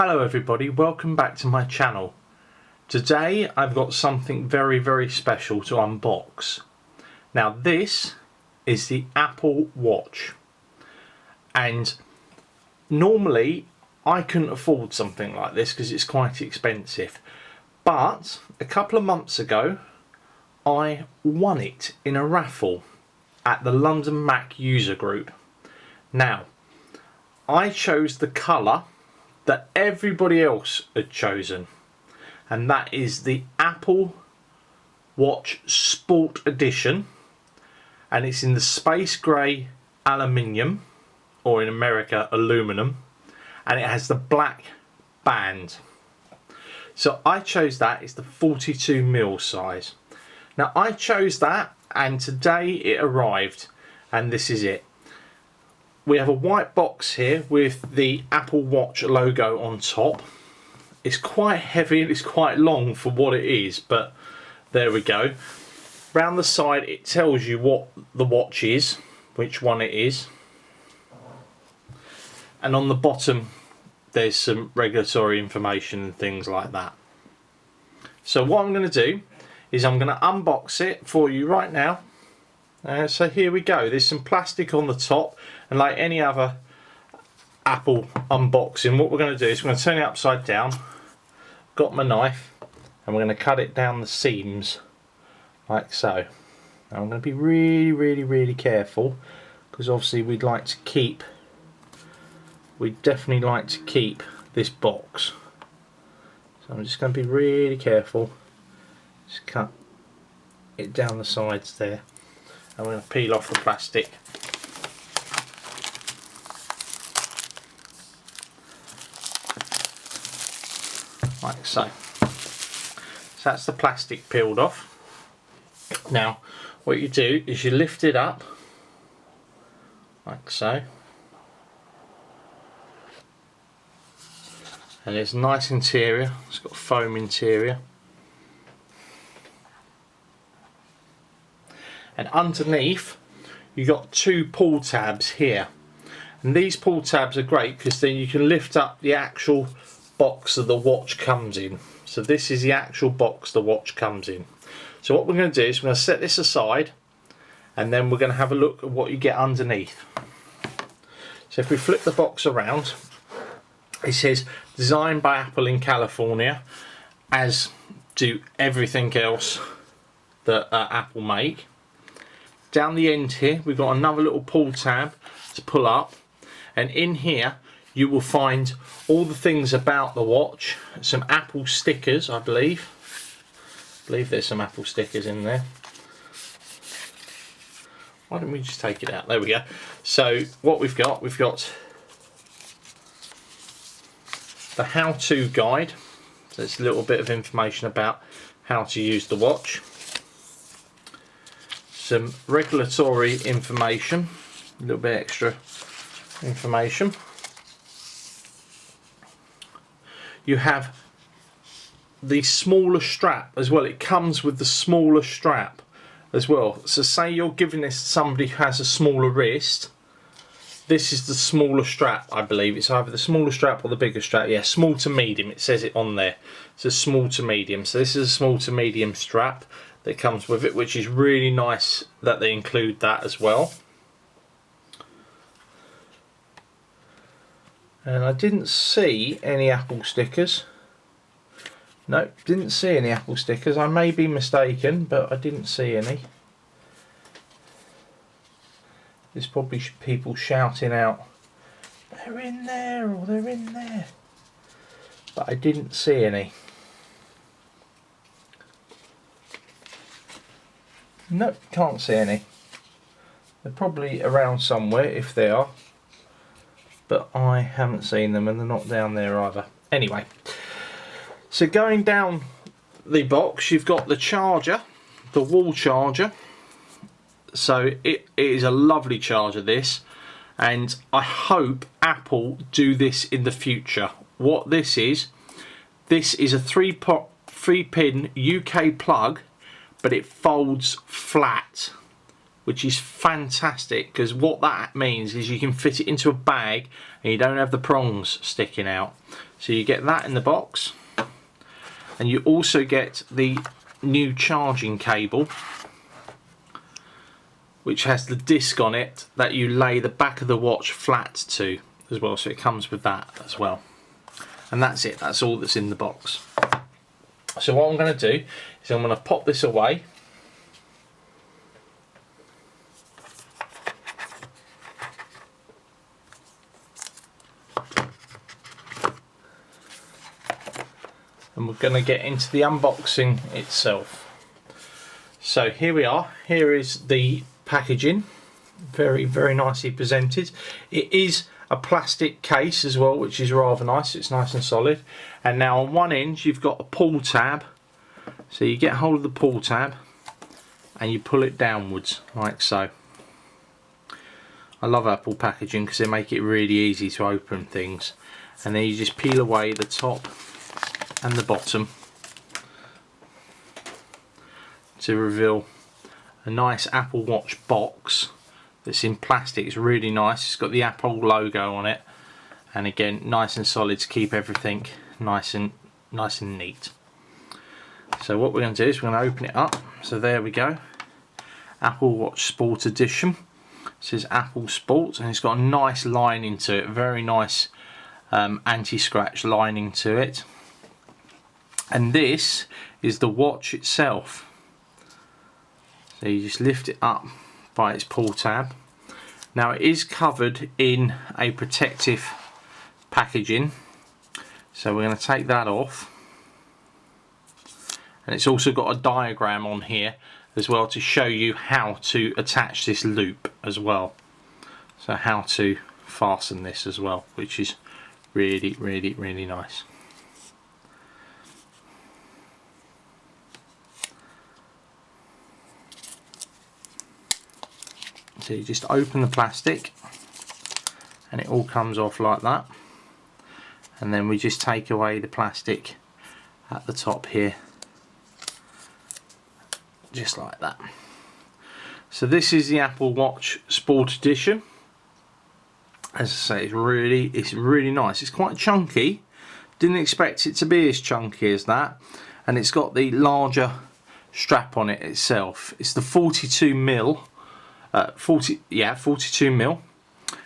Hello everybody, welcome back to my channel. Today I've got something very special to unbox. Now this is the Apple Watch, and normally I couldn't afford something like this because it's quite expensive, but a couple of months ago I won it in a raffle at the London Mac user group. Now I chose the colour that everybody else had chosen, and that is the Apple Watch Sport Edition, and it's in the space grey aluminium, or in America aluminum, and it has the black band. So I chose that. It's the 42mm size. Now I chose that, and today it arrived, and this is it. We have a white box here with the Apple Watch logo on top. It's quite heavy and it's quite long for what it is, but there we go. Round the side it tells you what the watch is, which one it is, and on the bottom there's some regulatory information and things like that. So what I'm going to do is I'm going to unbox it for you right now. So here we go. There's some plastic on the top, and like any other Apple unboxing, what we're going to do is we're going to turn it upside down. Got my knife, and we're going to cut it down the seams like so. Now I'm going to be really careful, because obviously we'd definitely like to keep this box. So I'm just going to be really careful. Just cut it down the sides there. I'm going to peel off the plastic. Like so. So that's the plastic peeled off. Now what you do is you lift it up like so, and it's a nice interior. It's got a foam interior, and underneath you got two pull tabs here, and these pull tabs are great because then you can lift up the actual box that the watch comes in. So this is the actual box the watch comes in. So what we're going to do is we're going to set this aside, and then we're going to have a look at what you get underneath. So if we flip the box around, it says designed by Apple in California, as do everything else that Apple make. Down the end here we've got another little pull tab to pull up, and in here you will find all the things about the watch. Some Apple stickers, I believe. There's some Apple stickers in there. Why don't we just take it out? There we go. So what we've got the how-to guide. So it's a little bit of information about how to use the watch. Some regulatory information, a little bit extra information. You have the smaller strap as well. It comes with the smaller strap as well. So say you're giving this to somebody who has a smaller wrist, this is the smaller strap. I believe it's either the smaller strap or the bigger strap. Yeah, small to medium, it says it on there. So small to medium. So this is a small to medium strap that comes with it, which is really nice that they include that as well. And I didn't see any Apple stickers. No, didn't see any Apple stickers. I may be mistaken, but I didn't see any. There's probably people shouting out, "They're in there," or "They're in there." But I didn't see any. Nope, can't see any. They're probably around somewhere if they are, but I haven't seen them, and they're not down there either. Anyway, so going down the box, you've got the charger, the wall charger. So it is a lovely charger, this, and I hope Apple do this in the future. What this is a 3-pin UK plug, but it folds flat, which is fantastic because what that means is you can fit it into a bag and you don't have the prongs sticking out. So you get that in the box, and you also get the new charging cable, which has the disc on it that you lay the back of the watch flat to as well, so it comes with that as well. And that's it, that's all that's in the box. So what I'm going to do is I'm going to pop this away. And we're going to get into the unboxing itself. So here we are. Here is the packaging, very nicely presented. It is a plastic case as well, which is rather nice. It's nice and solid. And now on one end you've got a pull tab, so you get hold of the pull tab and you pull it downwards like so. I love Apple packaging because they make it really easy to open things, and then you just peel away the top and the bottom to reveal a nice Apple Watch box that's in plastic. It's really nice. It's got the Apple logo on it, and again nice and solid to keep everything nice and neat. So what we're going to do is we're going to open it up. So there we go, Apple Watch Sport Edition. It says Apple Sport, and it's got a nice lining to it, very nice anti-scratch lining to it. And this is the watch itself. So you just lift it up by its pull tab. Now it is covered in a protective packaging, so we're going to take that off. And it's also got a diagram on here as well to show you how to attach this loop as well. So how to fasten this as well, which is really nice. So you just open the plastic and it all comes off like that, and then we just take away the plastic at the top here, just like that. So this is the Apple Watch Sport Edition. As I say, it's really nice. It's quite chunky. Didn't expect it to be as chunky as that, and it's got the larger strap on it itself. It's the 42mm. 42mm,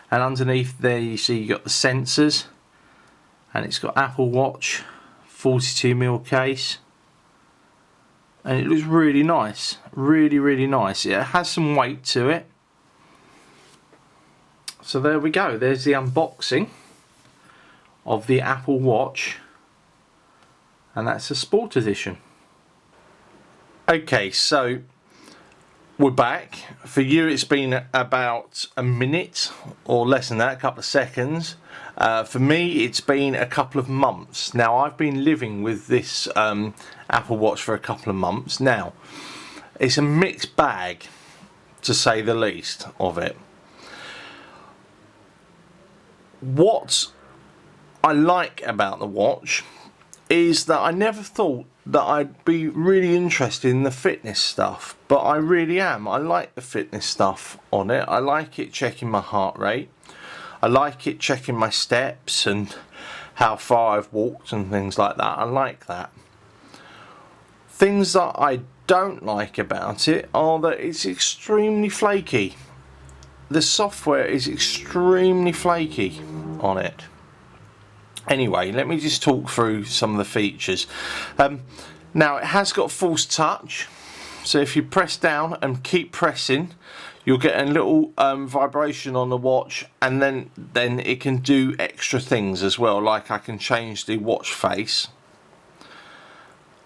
and underneath there you see you got the sensors, and it's got Apple Watch 42mm case, and it looks really nice, really nice. It has some weight to it. So there we go, there's the unboxing of the Apple Watch, and that's the Sport Edition. Okay, so we're back. For you it's been about a minute or less than that, a couple of seconds. For me it's been a couple of months. Now I've been living with this Apple Watch for a couple of months now. It's a mixed bag, to say the least of it. What I like about the watch is that I never thought that I'd be really interested in the fitness stuff, but I really am. I like the fitness stuff on it. I like it checking my heart rate. I like it checking my steps and how far I've walked and things like that. I like that. Things that I don't like about it are that it's extremely flaky. The software is extremely flaky on it. Anyway, let me just talk through some of the features. Now it has got force touch, so if you press down and keep pressing, you'll get a little vibration on the watch, and then it can do extra things as well, like I can change the watch face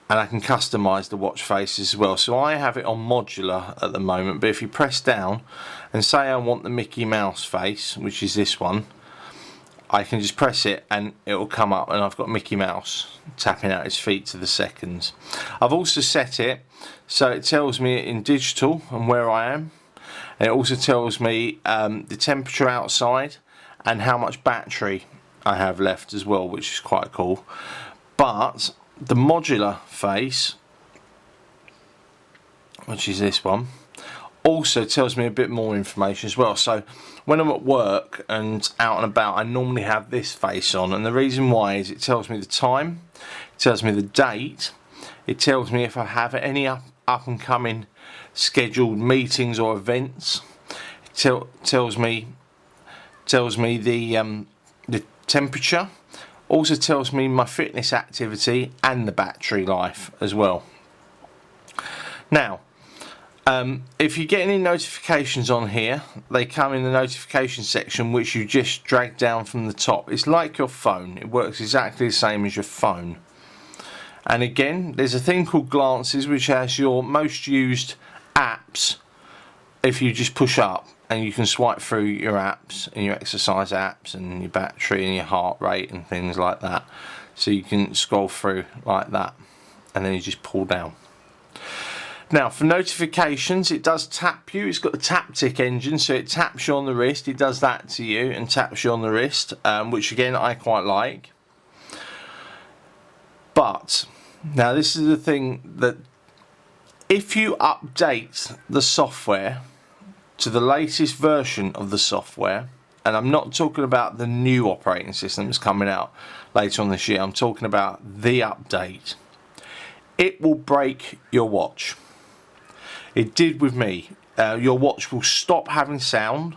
and I can customize the watch face as well. So I have it on modular at the moment, but if you press down and say I want the Mickey Mouse face, which is this one, I can just press it and it will come up, and I've got Mickey Mouse tapping out his feet to the seconds. I've also set it so it tells me in digital and where I am, and it also tells me the temperature outside and how much battery I have left as well, which is quite cool. But the modular face, which is this one, also tells me a bit more information as well. So when I'm at work and out and about, I normally have this face on, and the reason why is it tells me the time, it tells me the date, it tells me if I have any up and coming scheduled meetings or events. It tells me the temperature, also tells me my fitness activity and the battery life as well. Now, if you get any notifications on here, they come in the notification section, which you just drag down from the top. It's like your phone. It works exactly the same as your phone. And again, there's a thing called glances, which has your most used apps. If you just push up, and you can swipe through your apps and your exercise apps and your battery and your heart rate and things like that. So you can scroll through like that, and then you just pull down. Now for notifications, it does tap you. It's got the taptic engine, so it taps you on the wrist. It does that to you and taps you on the wrist, which again I quite like. But now this is the thing, that if you update the software to the latest version of the software, and I'm not talking about the new operating system that's coming out later on this year, I'm talking about the update, it will break your watch. It did with me. Your watch will stop having sound.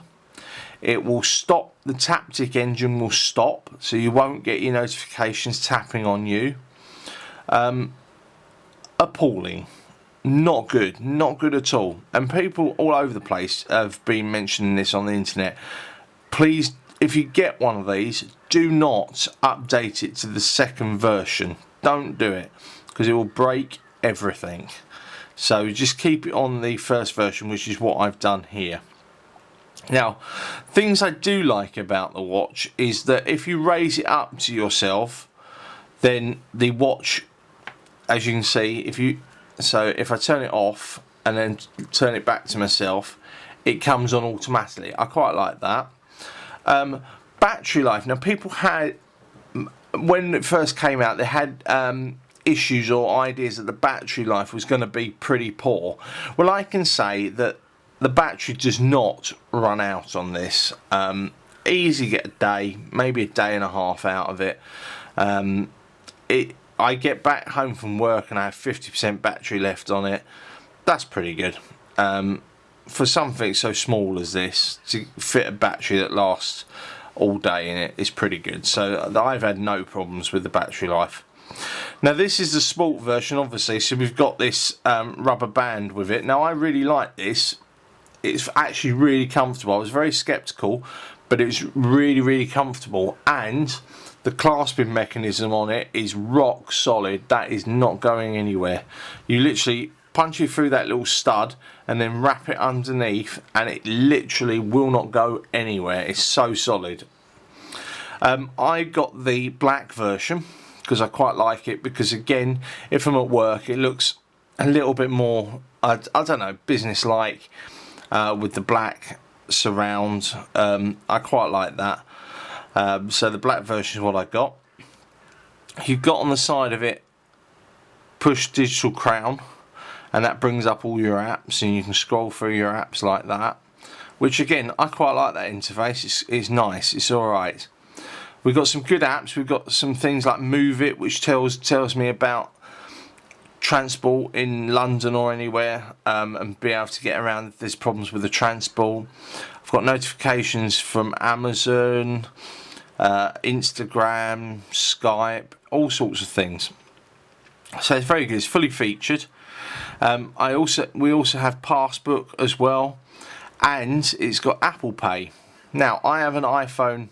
It will stop, the taptic engine will stop, so you won't get your notifications tapping on you. Appalling. Not good, not good at all. And people all over the place have been mentioning this on the internet. Please, if you get one of these, do not update it to the second version. Don't do it, because it will break everything. So just keep it on the first version, which is what I've done here. Now, things I do like about the watch is that if you raise it up to yourself, then the watch, as you can see, if I turn it off and then turn it back to myself, it comes on automatically. I quite like that. Battery life. Now, people had, when it first came out, they had issues or ideas that the battery life was going to be pretty poor. Well, I can say that the battery does not run out on this. Easy get a day, maybe a day and a half out of it. I get back home from work and I have 50% battery left on it. That's pretty good. For something so small as this, to fit a battery that lasts all day in it is pretty good. So I've had no problems with the battery life. Now this is the sport version, obviously, so we've got this rubber band with it. Now I really like this. It's actually really comfortable. I was very skeptical, but it's really comfortable, and the clasping mechanism on it is rock solid. That is not going anywhere. You literally punch it through that little stud and then wrap it underneath, and it literally will not go anywhere. It's so solid. I got the black version because I quite like it, because again, if I'm at work, it looks a little bit more, I don't know, business-like with the black surround. I quite like that. So the black version is what I got. You've got on the side of it push digital crown, and that brings up all your apps, and you can scroll through your apps like that, which again I quite like that interface. It's nice, it's alright. We've got some good apps. We've got some things like Move It, which tells me about transport in London or anywhere, and be able to get around if there's problems with the transport. I've got notifications from Amazon, Instagram, Skype, all sorts of things. So it's very good. It's fully featured. We also have Passbook as well, and it's got Apple Pay. Now I have an iPhone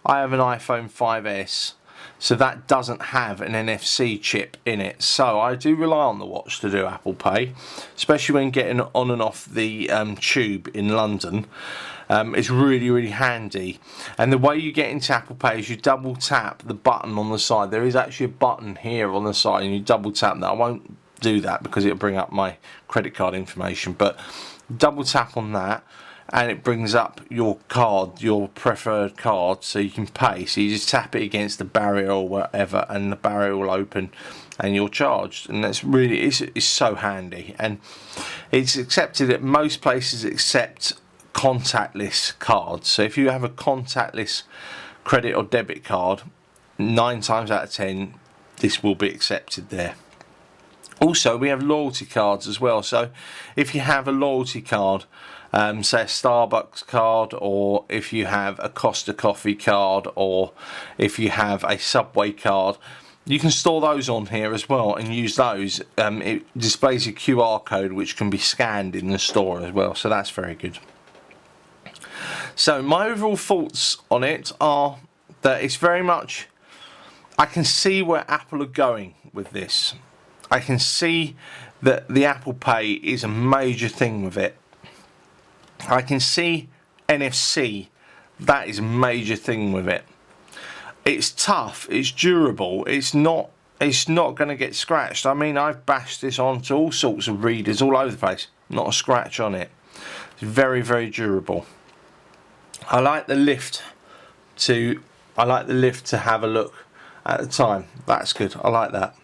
5S, so that doesn't have an NFC chip in it. So I do rely on the watch to do Apple Pay, especially when getting on and off the tube in London. It's really handy. And the way you get into Apple Pay is you double tap the button on the side. There is actually a button here on the side, and you double tap that. I won't do that because it'll bring up my credit card information, but double tap on that and it brings up your card, your preferred card, so you can pay. So you just tap it against the barrier or whatever, and the barrier will open and you're charged. And that's really, it's so handy. And It's accepted at most places except contactless cards. So if you have a contactless credit or debit card, 9 times out of 10 this will be accepted there. Also, we have loyalty cards as well. So if you have a loyalty card, say a Starbucks card, or if you have a Costa Coffee card, or if you have a Subway card, you can store those on here as well and use those. It displays a QR code which can be scanned in the store as well, so that's very good. So my overall thoughts on it are that it's very much, I can see where Apple are going with this. I can see that the Apple Pay is a major thing with it. I can see NFC, that is a major thing with it. It's tough, it's durable, it's not going to get scratched. I mean, I've bashed this onto all sorts of readers all over the place, not a scratch on it. It's very, very durable. I like the lift to have a look at the time. That's good, I like that.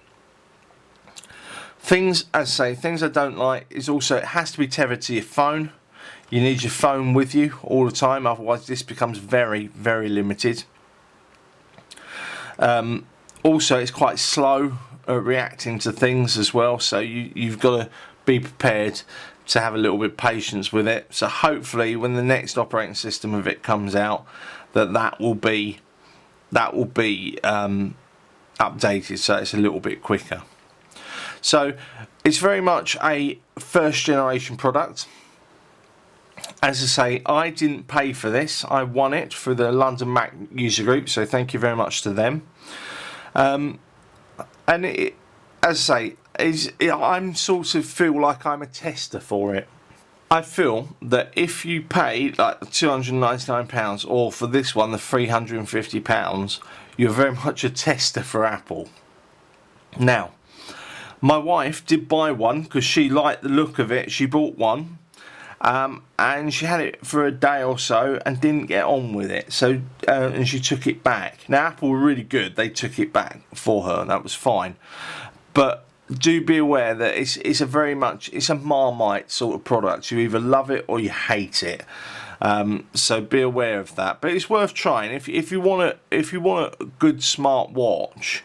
Things I don't like is also it has to be tethered to your phone. You need your phone with you all the time, otherwise this becomes very, very limited. Also, it's quite slow at reacting to things as well, so you've got to be prepared to have a little bit of patience with it. So hopefully when the next operating system of it comes out, that will be updated so it's a little bit quicker. So it's very much a first generation product. As I say, I didn't pay for this. I won it through the London Mac user group, so thank you very much to them. And it, as I say, I'm sort of feel like I'm a tester for it. I feel that if you pay like £299, or for this one the £350, you're very much a tester for Apple. Now, my wife did buy one because she liked the look of it. She bought one. And she had it for a day or so and didn't get on with it, so and she took it back. Now Apple were really good, they took it back for her and that was fine, but do be aware that it's a Marmite sort of product. You either love it or you hate it, so be aware of that, but it's worth trying. If you want a good smart watch,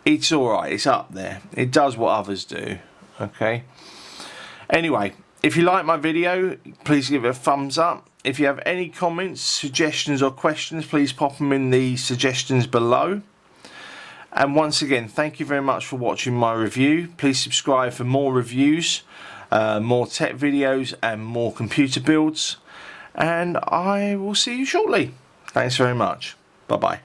it's alright, it's up there, it does what others do. Okay, anyway, if you like my video, please give it a thumbs up. If you have any comments, suggestions or questions, please pop them in the suggestions below. And once again, thank you very much for watching my review. Please subscribe for more reviews, more tech videos and more computer builds. And I will see you shortly. Thanks very much. Bye bye.